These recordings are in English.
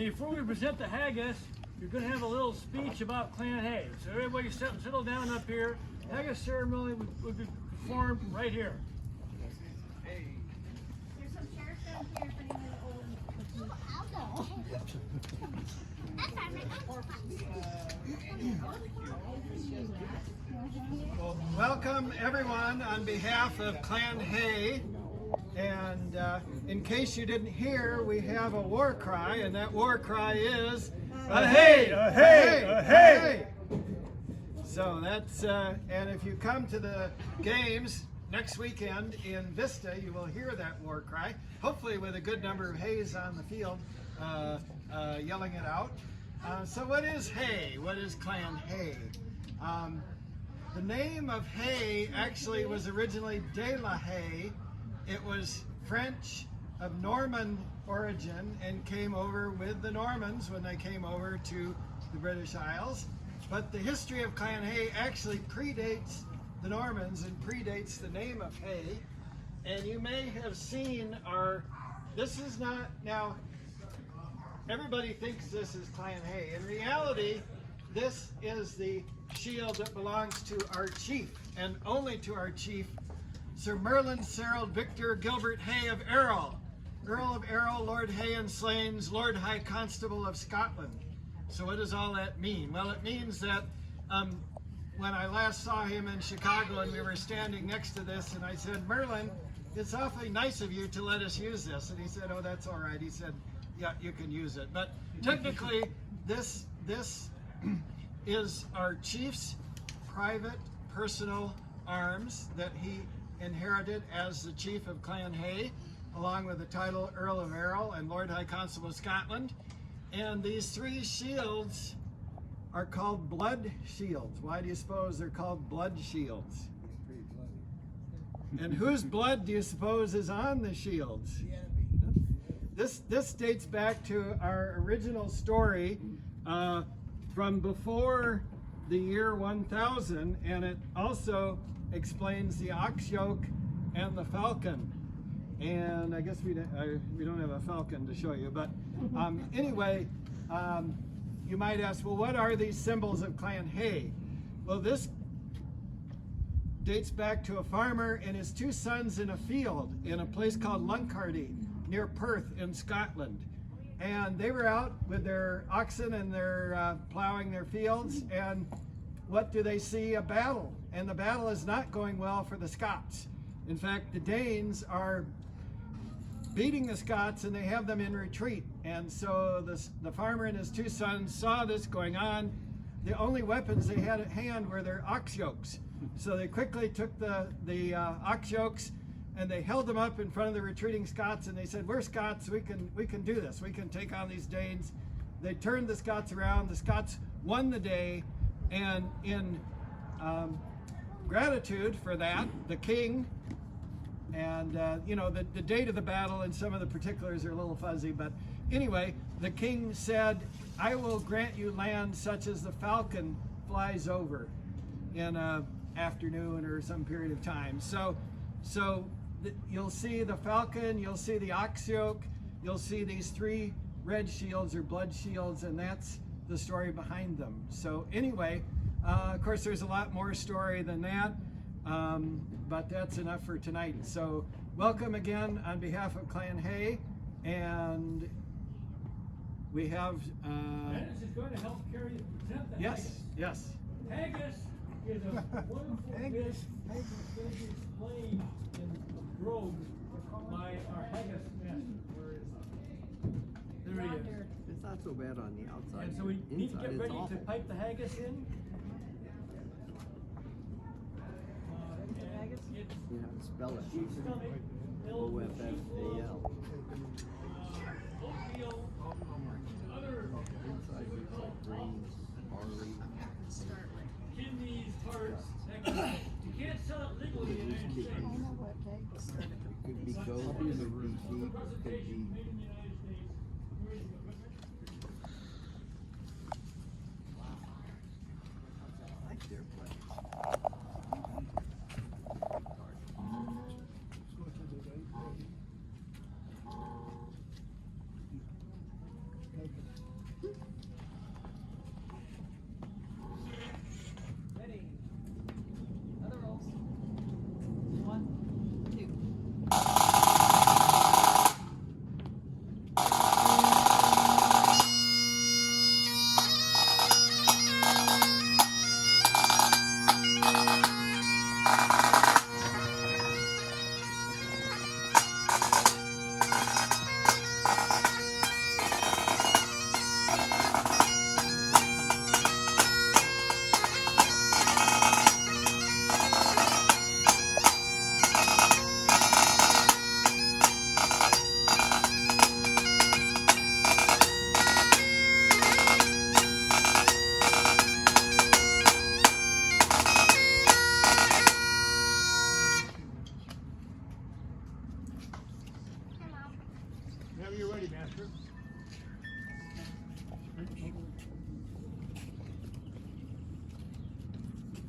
before we present the haggis, you're going to have a little speech about Clan Hay. So everybody settle down up here. Haggis ceremony will be performed right here. There's some chairs down here for anyone old. I'll go. Well, welcome everyone on behalf of Clan Hay. And in case you didn't hear, we have a war cry, and that war cry is A hay, a hay, a hay. So that's, and if you come to the games next weekend in Vista, you will hear that war cry, hopefully with a good number of hays on the field yelling it out. So what is hay? What is Clan Hay? The name of Hay actually was originally De La Haye. It was French of Norman origin and came over with the Normans when they came over to the British Isles. But the history of Clan Hay actually predates the Normans and predates the name of Hay. And you may have seen this is not, now everybody thinks this is Clan Hay. In reality, this is the shield that belongs to our chief, and only to our chief, Sir Merlin Serald Victor Gilbert Hay of Errol, Earl of Errol, Lord Hay and Slains, Lord High Constable of Scotland. So what does all that mean? Well, it means that when I last saw him in Chicago and we were standing next to this, and I said, Merlin, it's awfully nice of you to let us use this. And he said, oh, that's all right. He said, yeah, you can use it. But technically, this is our chief's private personal arms that he inherited as the chief of Clan Hay, along with the title Earl of Errol and Lord High Constable of Scotland. And these three shields are called blood shields. Why do you suppose they're called blood shields? And whose blood do you suppose is on the shields? This dates back to our original story from before the year 1000, and it also explains the ox yoke and the falcon. And I guess we don't have a falcon to show you, but anyway, you might ask, well, what are these symbols of Clan Hay? Well, this dates back to a farmer and his two sons in a field in a place called Luncardy near Perth in Scotland. And they were out with their oxen and they're plowing their fields, and what do they see? A battle. And the battle is not going well for the Scots. In fact, the Danes are beating the Scots and they have them in retreat. And so the farmer and his two sons saw this going on. The only weapons they had at hand were their ox yokes. So they quickly took the ox yokes and they held them up in front of the retreating Scots, and they said, we're Scots, we can do this. We can take on these Danes. They turned the Scots around. The Scots won the day, and in gratitude for that, the king, and the date of the battle and some of the particulars are a little fuzzy, but anyway, the king said, I will grant you land such as the falcon flies over in an afternoon or some period of time. So you'll see the falcon, you'll see the ox yoke, you'll see these three red shields or blood shields, and that's the story behind them. So anyway, of course there's a lot more story than that, but that's enough for tonight. So welcome again on behalf of Clan Hay, and we have... Dennis is going to help carry present the yes, haggis. yes. Haggis is a wonderful dish. Haggis is going to be explained in Grove by our haggis master. Where is he? There he is. It's not so bad on the outside. And so we need to Inside, get it's ready to awful. pipe the haggis in. You have to spell it. Sheep stomach, filled with sheep wool, O-F-F-A-L. oatmeal, other Inside looks like greens, barley. kidneys, hearts, that kind of thing. You can't sell it legally in the United States. I know what day to start. It could be goat, it could be sheep, it could be... I like their place.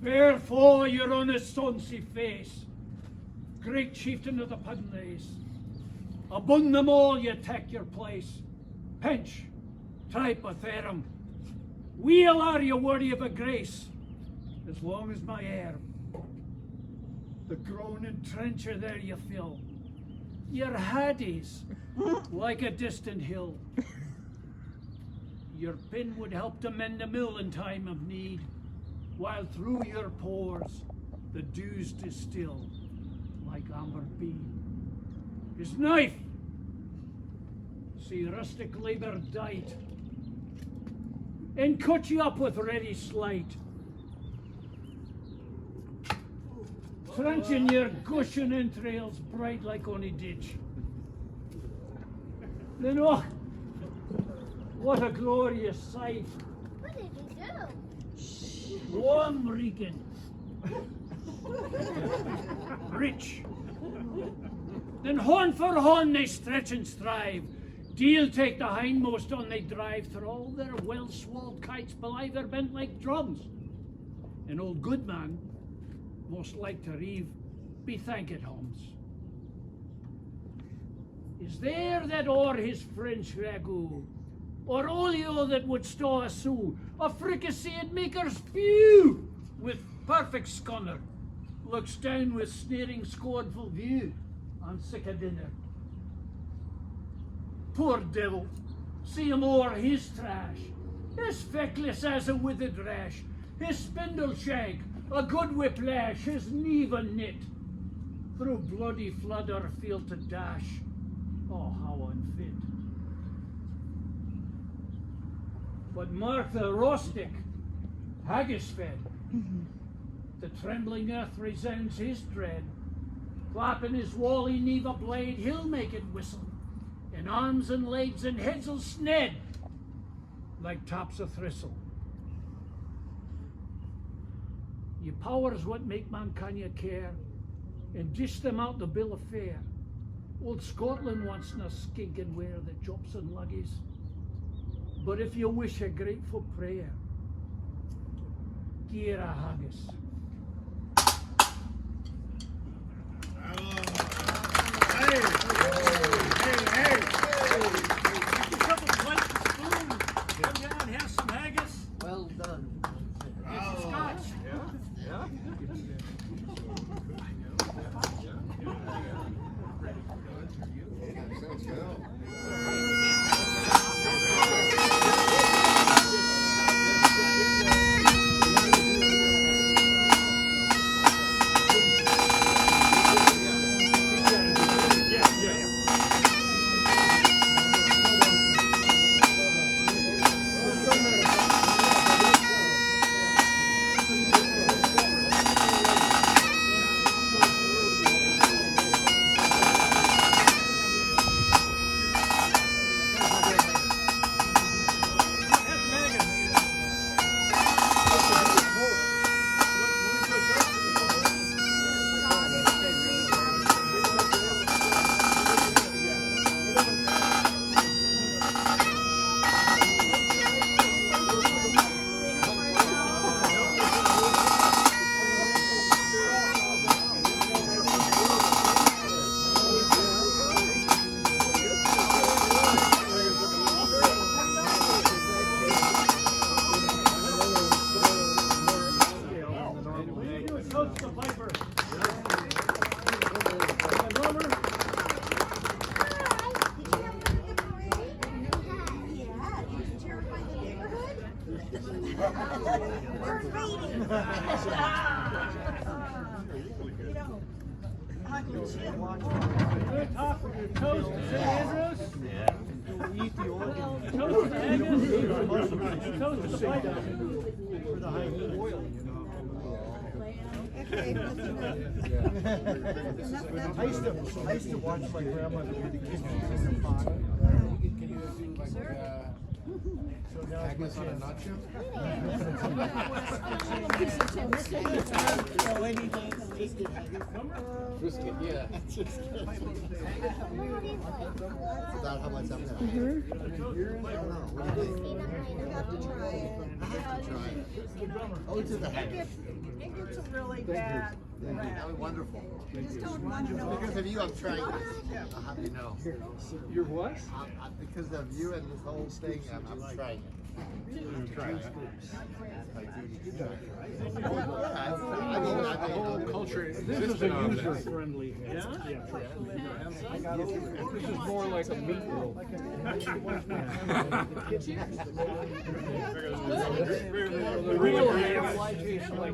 Wherefore your honest sonsie face, great chieftain of the Puddenlays, abun them all you take your place. Pinch, tripe of Therum, weel are you worthy of a grace, as long as my heir. The groaning trencher there you fill, your Haggis, like a distant hill. Your pin would help to mend the mill in time of need, while through your pores the dews distill like amber bead. His knife, see rustic labour dight, and cut you up with ready sleight. Trenching your gushing entrails bright like ony ditch. Then oh, what a glorious sight. What did you do? Warm reeking. Rich. Then horn for horn they stretch and strive. Deal take the hindmost on they drive through all their well-swalled kites belie they're bent like drums. An old good man, most like to reeve, be thanked homes. Is there that o'er his French ragout, or olio that would stow a sou, a fricasseed maker's pew, with perfect scunner, looks down with sneering scornful view on sick a dinner. Poor devil, see him o'er his trash, as feckless as a withered rash, his spindle shank, a good whiplash, his neva knit, through bloody flood or field to dash. Oh, how unfit. But mark the rustic, Haggis fed. The trembling earth resounds his tread. Clapping his wally neva blade, he'll make it whistle. In arms and legs and heads'll sned, like tops of thistle. Ye powers what make mankind care, and dish them out the bill of fare. Old Scotland wants na skinking wear the chops and luggies. But if you wish a grateful prayer, gira haggis. Come down, have some haggis. Well done. Get some scotch. I used to watch my grandma do the kitchen in the pot. Haggis on a nutshell? Brisket, yeah. Without how much I'm there. I don't know. What do you think? have to try it. Oh, it's in the It Haggis. gets a really bad rap. Oh, wonderful. You just don't want to know. Because of you, I'm trying this. I'll have you know. Your what? Because of you and this whole thing, I'm trying it. The whole culture This is existed a on this. user-friendly hair. Yeah? This is more like a meat roll. The real hair tastes like